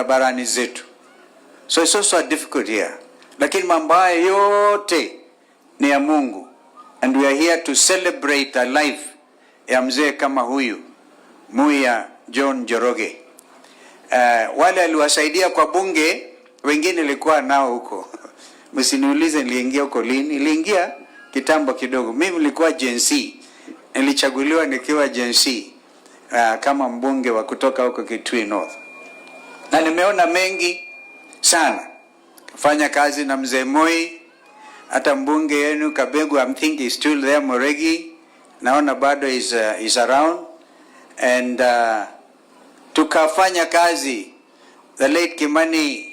barabarani zetu. So it's also difficult here. Lakini mambo haya yote ni ya Mungu. And we are here to celebrate the life ya mzee kama huyu, Muya John Njoroge. Wale aliwasaidia kwa bunge, wengine nilikuwa nao huko. Msiniulize niliingia huko lini. Niliingia kitambo kidogo. Mimi nilikuwa Gen Z. Nilichaguliwa nikiwa Gen Z kama mbunge wa kutoka huko Kitui North. Na nimeona mengi sana. Fanya kazi na mzee Moi, hata mbunge yenu Kabegu, I think he's still there, Moregi. Naona bado is around. And tukafanya kazi. The late Kimani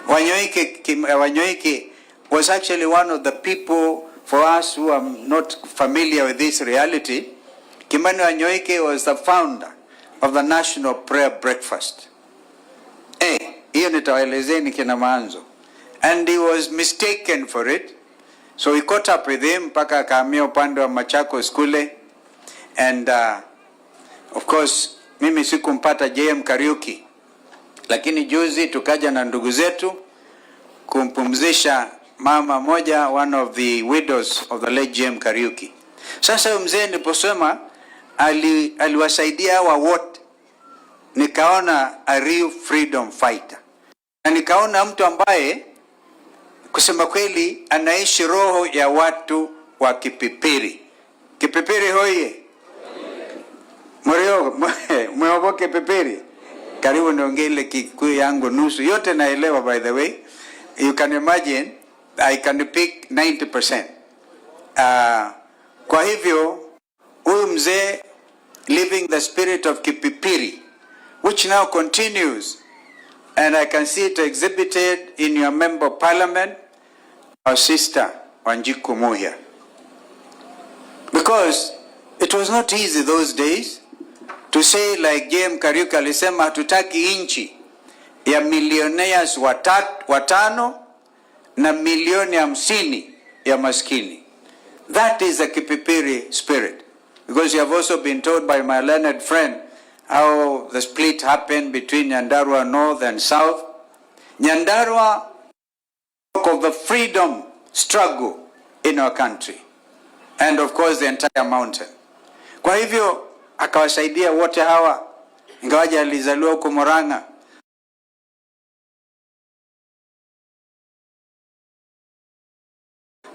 Wanyoike was actually one of the people, for us who are not familiar with this reality. Kimani Wanyoike was the founder of the National Prayer Breakfast. Hiyo nitawaelezeni kina maanzo. And he was mistaken for it. So we caught up with him mpaka akahamia upande wa Machakos kule. And of course mimi sikumpata JM Kariuki. Lakini juzi tukaja na ndugu zetu kumpumzisha mama moja, one of the widows of the late JM Kariuki. Sasa mzee niliposema aliwasaidia wa wote, nikaona a real freedom fighter. Na nikaona mtu ambaye kusema kweli anaishi roho ya watu wa Kipipiri. Kipipiri hoye. Mweogo Kipipiri. Karibu niongee ile Kikuyu yangu nusu. Yote naelewa, by the way. You can imagine I can pick 90%. Kwa hivyo huyu mzee living the spirit of Kipipiri, which now continues, and I can see it exhibited in your member of parliament, our sister Wanjiku Muya. Because it was not easy those days to say like JM Kariuki alisema hatutaki inchi ya millionaires watano na milioni 50 ya maskini. That is a Kipipiri spirit. Because you have also been told by my learned friend how the split happened between Nyandarua North and South. Nyandarua of the freedom struggle in our country. And of course the entire mountain. Kwa hivyo akawasaidia wote hawa, ingawaje alizaliwa huko Murang'a.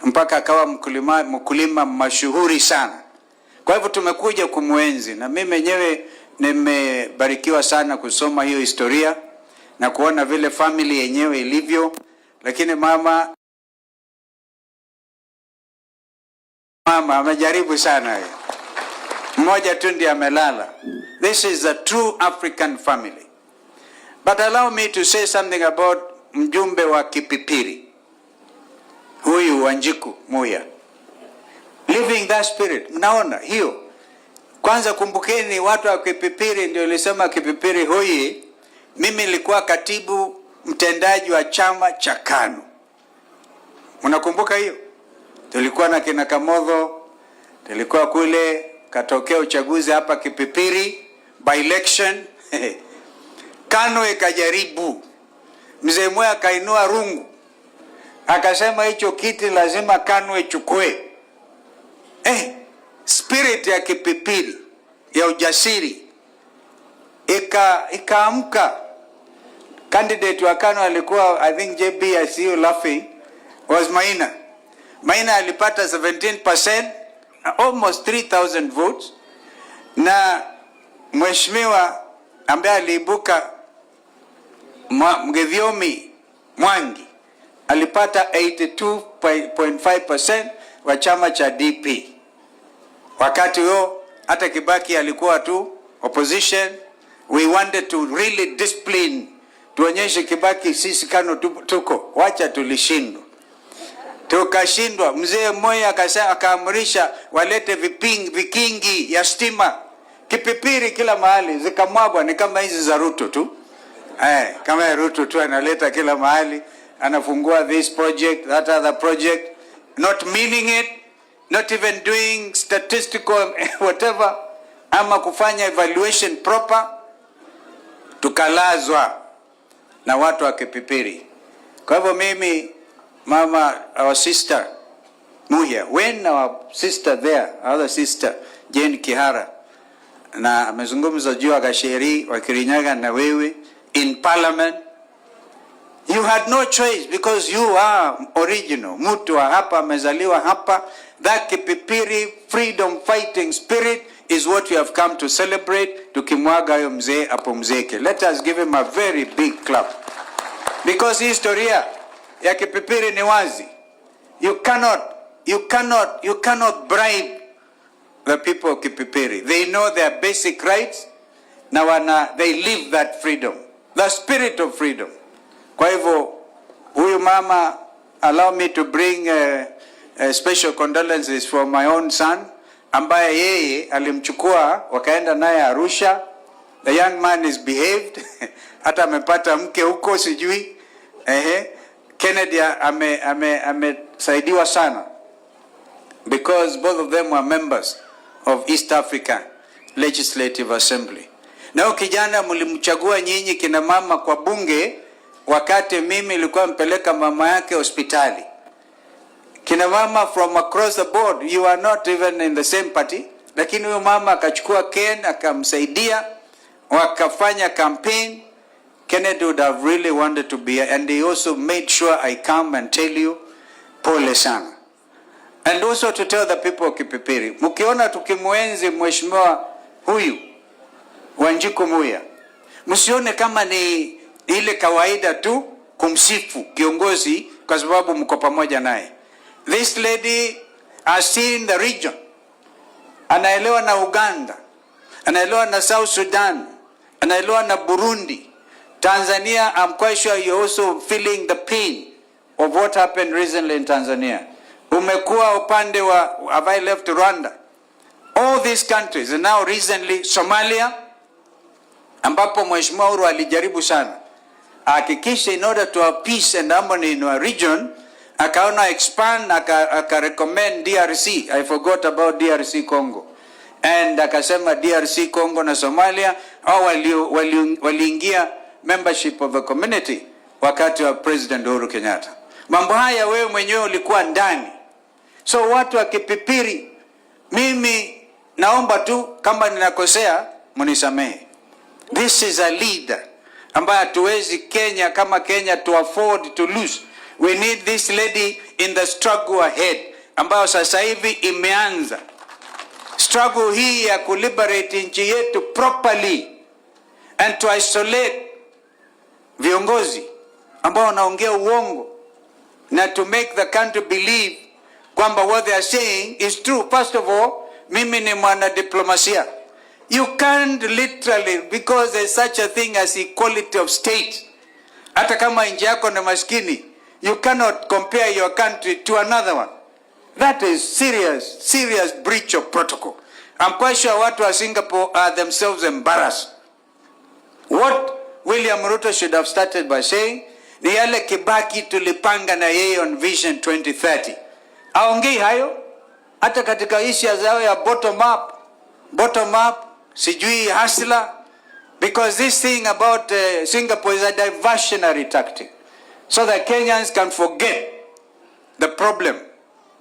Mpaka akawa mkulima mashuhuri sana. Kwa hivyo tumekuja kumuenzi, na mimi mwenyewe nimebarikiwa sana kusoma hiyo historia na kuona vile family yenyewe ilivyo. Lakini mama amejaribu sana. Mmoja tu ndiye amelala. This is a true African family. But allow me to say something about mjumbe wa Kipipiri, huyu Wanjiku Muya. Living that spirit. Mnaona hiyo. Kwanza kumbukeni watu wa Kipipiri ndio ilisema Kipipiri hoye. Mimi nilikuwa katibu mtendaji wa chama cha KANU. Unakumbuka hiyo? Tulikuwa na kina Kamodho, tulikuwa kule, katokea uchaguzi hapa Kipipiri by election. KANU ikajaribu. Mzee Muya akainua rungu, akasema hicho kiti lazima KANU ichukue. Spirit ya Kipipiri ya ujasiri ikaamka. Candidate wa KANU alikuwa, I think JB, I see you laughing, was Maina. Maina alipata 17%, almost 3,000 votes. Na mheshimiwa ambaye aliibuka Mgethiomi Mwangi alipata 82.5% wa chama cha DP. Wakati huo hata Kibaki alikuwa tu opposition. We wanted to really discipline, tuonyeshe Kibaki sisi KANU tuko, wacha tulishindwa. Tukashindwa. Mzee Moi akaamrisha walete vikingi ya stima Kipipiri kila mahali, zikamwagwa. Ni kama hizi za Ruto tu. Kama ya Ruto tu analeta kila mahali, anafungua this project, that other project, not meaning it, not even doing statistical whatever, ama kufanya evaluation proper. tukalazwa na watu wa Kipipiri. Kwa hivyo mimi, mama, our sister Muhia, when our sister there, other sister Jane Kihara, na amezungumza juu ya Gacheri wa Kirinyaga na wewe in parliament, you had no choice because you are original. Mtu wa hapa, amezaliwa hapa. That Kipipiri freedom fighting spirit is what we have come to celebrate. Tukimwaga hayo mzee apumzike. Let us give him a very big clap. Because historia ya Kipipiri ni wazi. You cannot bribe the people of Kipipiri. They know their basic rights. Na they live that freedom. The spirit of freedom. Kwa hivyo, huyu mama, allow me to bring special condolences for my own son, ambaye yeye alimchukua wakaenda naye Arusha. The young man is behaved. Hata amepata mke huko sijui. Kennedy amesaidiwa sana because both of them were members of East Africa Legislative Assembly. Na kijana mlimchagua nyinyi kina mama kwa bunge, wakati mimi nilikuwa mpeleka mama yake hospitali. Kina mama from across the board, you are not even in the same party, lakini huyo mama akachukua Ken akamsaidia, wakafanya campaign. Kennedy would have really wanted to be, and he also made sure I come and tell you, pole sana. And also to tell the people of Kipipiri, mkiona tukimwenzi mheshimiwa huyu Wanjiku Muya, msione kama ni ile kawaida tu kumsifu kiongozi kwa sababu mko pamoja naye. This lady has seen the region. Anaelewa na Uganda, anaelewa na South Sudan, anaelewa na Burundi, Tanzania. I'm quite sure you're also feeling the pain of what happened recently in Tanzania. Umekuwa upande wa, have I left Rwanda? All these countries, and now recently Somalia, ambapo Mheshimiwa Uhuru alijaribu sana hakikisha in order to have peace and harmony in our region, akaona expand, aka recommend DRC. I forgot about DRC Congo. And akasema DRC Congo na Somalia au waliingia membership of the community wakati wa President Uhuru Kenyatta. Mambo haya wewe mwenyewe ulikuwa ndani. So watu wa Kipipiri, mimi naomba tu kama ninakosea mnisamehe. This is a leader ambaye hatuwezi Kenya kama Kenya to afford to lose. We need this lady in the struggle ahead, ambayo sasa hivi imeanza. Struggle hii ya kuliberate nchi yetu properly and to isolate viongozi ambao wanaongea uongo, na to make the country believe kwamba what they are saying is true. First of all, mimi ni mwana diplomasia. You can't literally, because there's such a thing as equality of state. Hata kama nchi yako ni maskini, you cannot compare your country to another one. That is serious breach of protocol. I'm quite sure watu wa Singapore are themselves embarrassed. What William Ruto should have started by saying, ni yale Kibaki tulipanga na yeye on Vision 2030. Aongei hayo, hata katika issues zao ya bottom up, sijui hasla, because this thing about Singapore is a diversionary tactic, so that Kenyans can forget the problem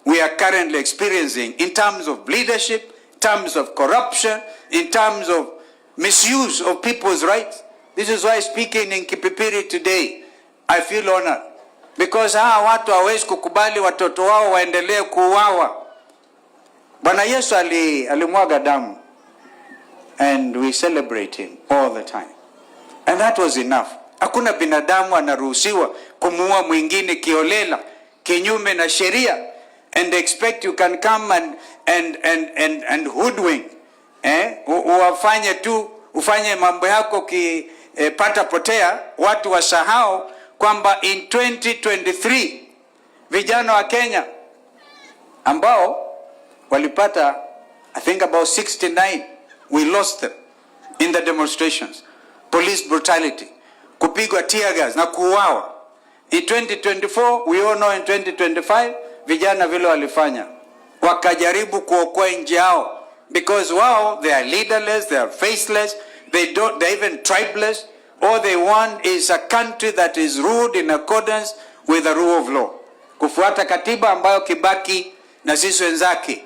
we are currently experiencing in terms of leadership, in terms of corruption, in terms of misuse of people's rights. This is why speaking in Kipipiri today, I feel honored, because hawa watu hawezi kukubali watoto wao waendelee kuuawa. Bwana Yesu alimwaga damu, and we celebrate him all the time, and that was enough. Hakuna binadamu anaruhusiwa kumuua mwingine kiolela kinyume na sheria and expect you can come and hoodwink, uwafanye tu, ufanye mambo yako pata potea. Watu wasahau kwamba in 2023 vijana wa Kenya ambao walipata, I think about 69, we lost them in the demonstrations, police brutality, kupigwa tear gas na kuuawa. In 2024, we all know in 2025, vijana vile walifanya, wakajaribu kuokoa nchi yao, because wao, they are leaderless, they are faceless, they're even tribeless. All they want is a country that is ruled in accordance with the rule of law. Kufuata katiba ambayo Kibaki na sisi wenzake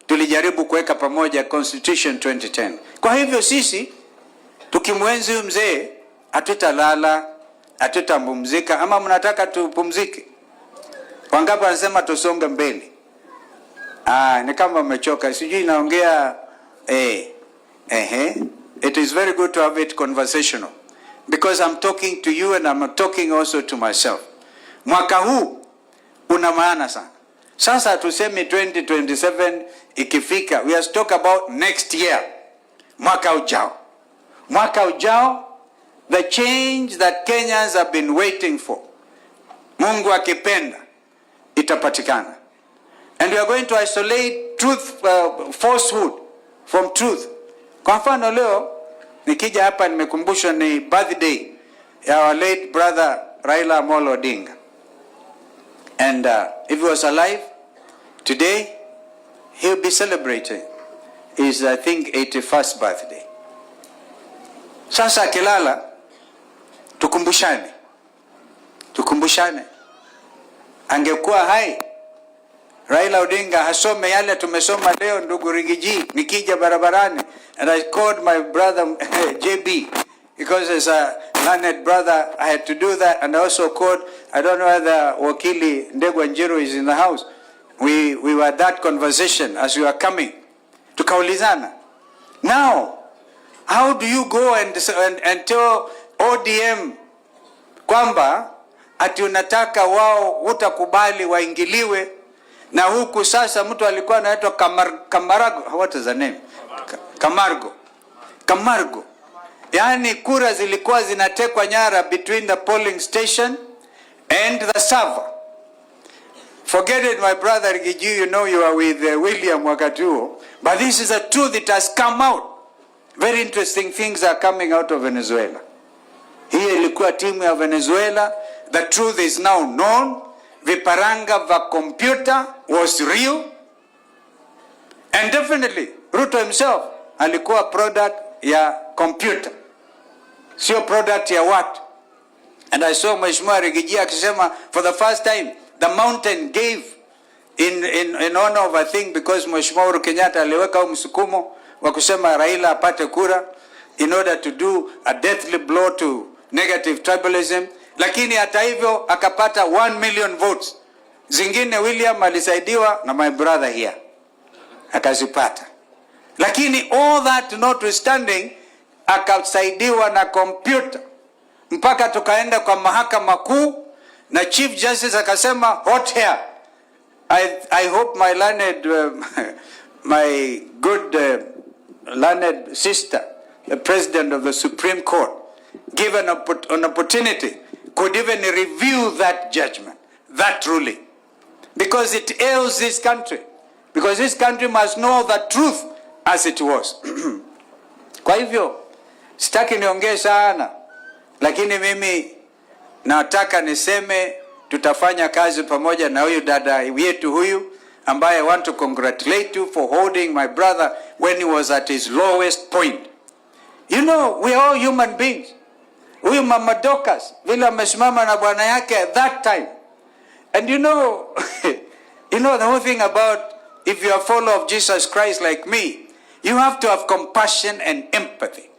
tulijaribu kuweka pamoja, Constitution 2010. Kwa hivyo sisi tukimwenzi huyu mzee hatutalala, hatutapumzika. Ama mnataka tupumzike? Wangapi wanasema tusonge mbele? Ni kama mmechoka, sijui naongea It is very good to have it conversational, because I'm talking to you and I'm talking also to myself. Mwaka huu una maana sana. Sasa tuseme 2027 ikifika, we have to talk about next year. Mwaka ujao. Mwaka ujao, the change that Kenyans have been waiting for, Mungu akipenda, itapatikana. And we are going to isolate truth, falsehood from truth. Kwa mfano leo nikija hapa nimekumbushwa ni birthday ya our late brother Raila Amolo Odinga. And if he was alive today, he will be celebrating his, I think, 81st birthday. Sasa akilala, tukumbushane. Angekuwa hai, Raila Odinga hasome yale tumesoma leo, ndugu Rigiji, nikija barabarani. And I called my brother JB, because as a learned brother I had to do that. And I also called, I don't know whether Wakili Ndegwa Njiru is in the house. We were at that conversation as we were coming. Tukaulizana. Now, how do you go and tell ODM kwamba ati unataka wao utakubali waingiliwe, na huku sasa mtu alikuwa anaitwa Kamarago, what is the name? Kamargo. Yani kura zilikuwa zinatekwa nyara between the polling station and the server. Forget it, my brother Rigiji, you know you are with William Wakatuo, but this is a truth that has come out. Very interesting things are coming out of Venezuela. Hii ilikuwa timu ya Venezuela. The truth is now known. Viparanga va computer was real. And definitely, Ruto himself alikuwa product ya computer, sio product ya watu. And I saw Mheshimiwa Rigiji akisema for the first time the mountain gave in honor of a thing, because Mheshimiwa Uhuru Kenyatta aliweka msukumo wa kusema Raila apate kura in order to do a deathly blow to negative tribalism. Lakini hata hivyo akapata 1 million votes. Zingine William alisaidiwa na my brother here akazipata. Lakini all that notwithstanding, akasaidiwa na computer mpaka tukaenda kwa mahakama kuu, na Chief Justice akasema hot hair. I hope my learned my good learned sister, the President of the Supreme Court, given an opportunity, could even review that judgment, that ruling, because it ails this country, because this country must know the truth as it was. Kwa hivyo sitaki niongee sana, lakini mimi nataka niseme tutafanya kazi pamoja na huyu dada yetu huyu ambaye I want to congratulate you for holding my brother when he was at his lowest point. You know, we are all human beings. Huyu Mama Dorcas vile amesimama na bwana yake at that time. And you know, you know the whole thing about, if you are a follower of Jesus Christ like me, you have to have compassion and empathy.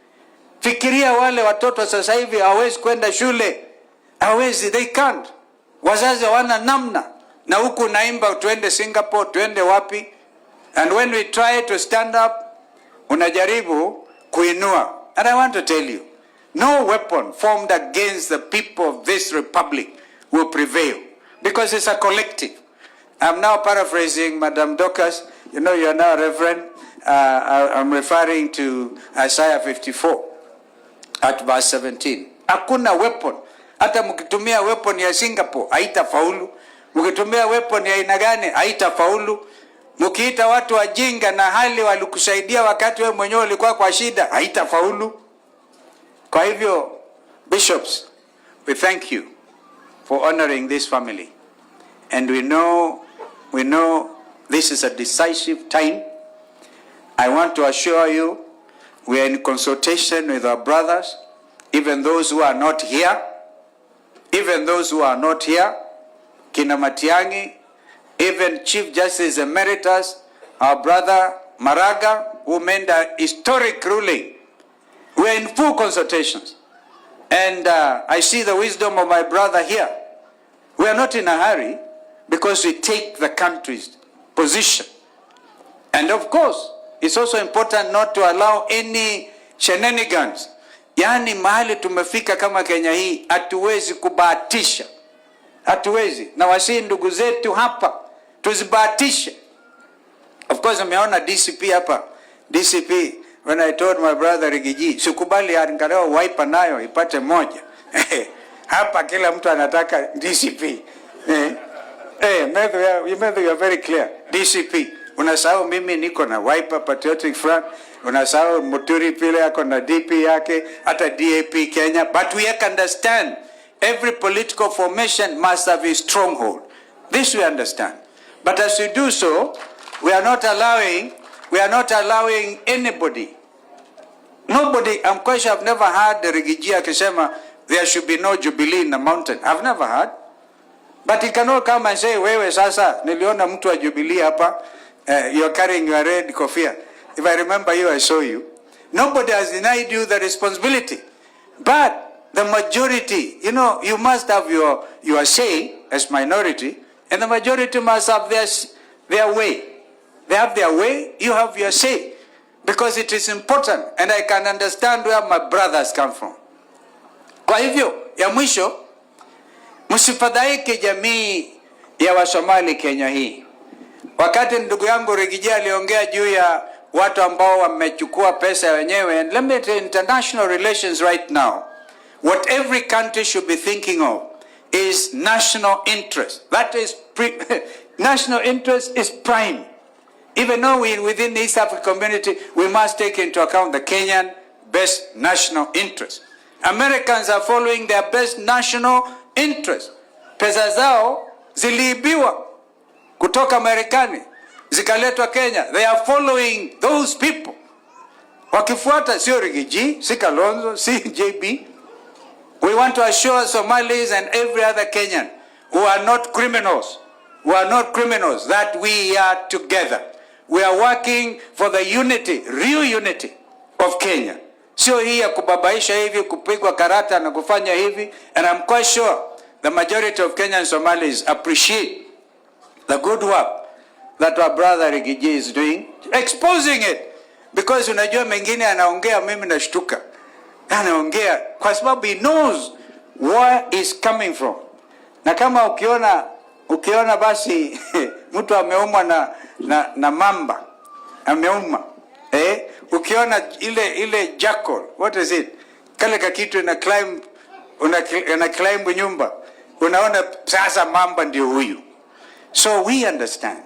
Fikiria wale watoto sasa hivi hawezi kwenda shule. Hawezi, they can't. Wazazi wana namna. Na huku naimba tuende Singapore, tuende wapi. And when we try to stand up, unajaribu kuinua. And I want to tell you, no weapon formed against the people of this republic will prevail, because it's a collective. I'm now paraphrasing Madam Dorcas. You know, you are now a reverend. I'm referring to Isaiah 54 at verse 17. Hakuna weapon. Hata mkitumia weapon ya Singapore, haitafaulu. Mkitumia weapon ya aina gani, haitafaulu. Mkiita watu wajinga na hali walikusaidia wakati wewe mwenyewe ulikuwa kwa shida, haitafaulu. Kwa hivyo, bishops, we thank you for honoring this family. And we know this is a decisive time. I want to assure you, we are in consultation with our brothers even those who are not here, Kina Matiang'i, even Chief Justice Emeritus, our brother Maraga, who made a historic ruling. We are in full consultations. And I see the wisdom of my brother here. We are not in a hurry because we take the country's position. And of course, it's also important not to allow any shenanigans. Yani mahali tumefika kama Kenya hii, hatuwezi kubahatisha. Hatuwezi. Na wasi ndugu zetu hapa, tuzibahatishe. Of course, ameona DCP hapa. DCP, when I told my brother Rigiji, sikubali angalau wiper nayo ipate moja. Hapa kila mtu anataka DCP. Medhu, you are very clear. DCP. Unasahau mimi niko na Wiper Patriotic Front, unasahau Muturi pile yako na DP yake, hata DAP Kenya. But we can understand every political formation must have a stronghold. This we understand. But as we do so, we are not allowing anybody. Nobody, I'm quite sure I've never heard the Rigiji akisema there should be no Jubilee in the mountain. I've never heard. But he cannot come and say, wewe sasa, niliona mtu wa Jubilee hapa, you're carrying your red kofia. If I remember you, I saw you. Nobody has denied you the responsibility. But the majority, you must have your say as minority, and the majority must have their way. They have their way, you have your say. Because it is important, and I can understand where my brothers come from. Kwa hivyo, ya mwisho, msifadhaike jamii ya Wasomali Kenya hii. Wakati ndugu yangu Rigiji aliongea juu ya watu ambao wamechukua pesa wenyewe, and let me tell you, international relations right now, what every country should be thinking of is national interest. That is, national interest is prime. Even though within the East African community, we must take into account the Kenyan best national interest. Americans are following their best national interest. Pesa zao ziliibiwa kutoka Marekani, zikaletwa Kenya. They are following those people. Wakifuata sio Rigiji, si Kalonzo, si JB. We want to assure Somalis and every other Kenyan who are not criminals, that we are together. We are working for the unity, real unity of Kenya. Sio hii ya kubabaisha hivi, kupigwa karata na kufanya hivi. And I'm quite sure the majority of Kenyan Somalis appreciate the good work that our brother Rigiji is doing, exposing it. Because unajua mengine anaongea mimi nashtuka. Anaongea kwa sababu he knows where is coming from. Na kama ukiona basi mtu ameumwa na mamba. Ameumwa. Ukiona ile jackal, what is it? Kale kakitu ina climb nyumba. Unaona sasa mamba ndio huyu. So we understand,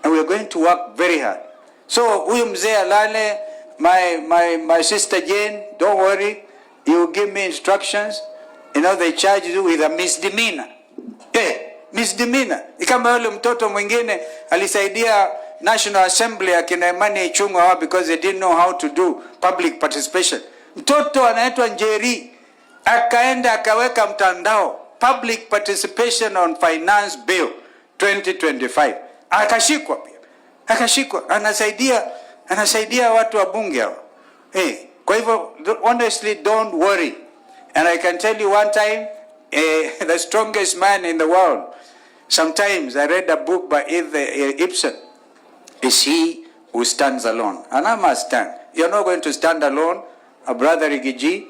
and we are going to work very hard. So huyu mzee alale, my sister Jane, don't worry, you give me instructions. They charge you with a misdemeanor. Misdemeanor. Kama yule mtoto mwingine alisaidia National Assembly akina Imani Ichung'wa because they didn't know how to do public participation. Mtoto anaitwa Njeri akaenda akaweka mtandao public participation on finance bill 2025. Akashikwa pia. Anasaidia watu wa bunge hao. Kwa hivyo honestly don't worry. And I can tell you one time, the strongest man in the world, sometimes I read a book by Ibsen, is he who stands alone. And I must stand. You're not going to stand alone, brother Rigiji,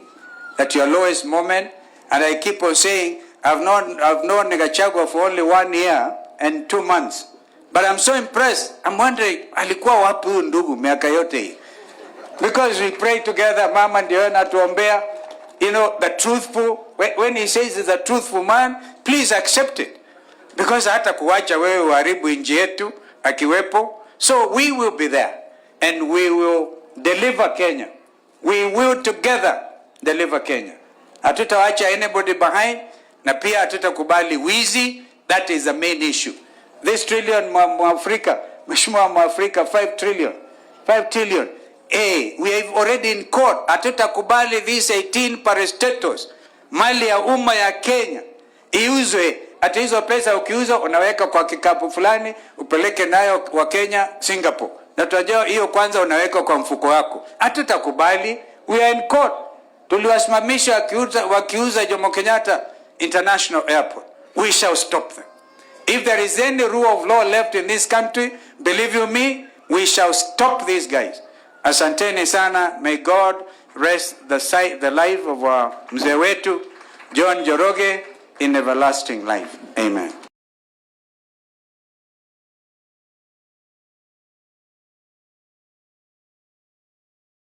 at your lowest moment. And I keep on saying, I've known Gachagua for only 1 year and 2 months. But I'm so impressed. I'm wondering, alikuwa wapi huyu ndugu miaka yote hii? Because we pray together, mama ndio anatuombea. The truthful, when he says he's a truthful man, please accept it. Because hata kuwacha wewe uharibu nchi yetu akiwepo. So we will be there. And we will deliver Kenya. We will together deliver Kenya. Hatutawacha anybody behind. Na pia hatutakubali wizi. That is the main issue. This trillion Mwafrika, Mheshimiwa Mwafrika, 5 trillion. We have already in court. Hatutakubali these 18 parastatals, mali ya umma ya Kenya, iuzwe. Ati hizo pesa ukiuza unaweka kwa kikapu fulani, upeleke nayo wa Kenya Singapore. Na tunajua hiyo kwanza unaweka kwa mfuko wako. Hatutakubali. We are in court. Tuliwasimamisha wakiuza Jomo Kenyatta International Airport. We shall stop them. If there is any rule of law left in this country, believe you me, we shall stop these guys. Asanteni sana. May God rest the life of our mzee wetu John Njoroge in everlasting life. Amen.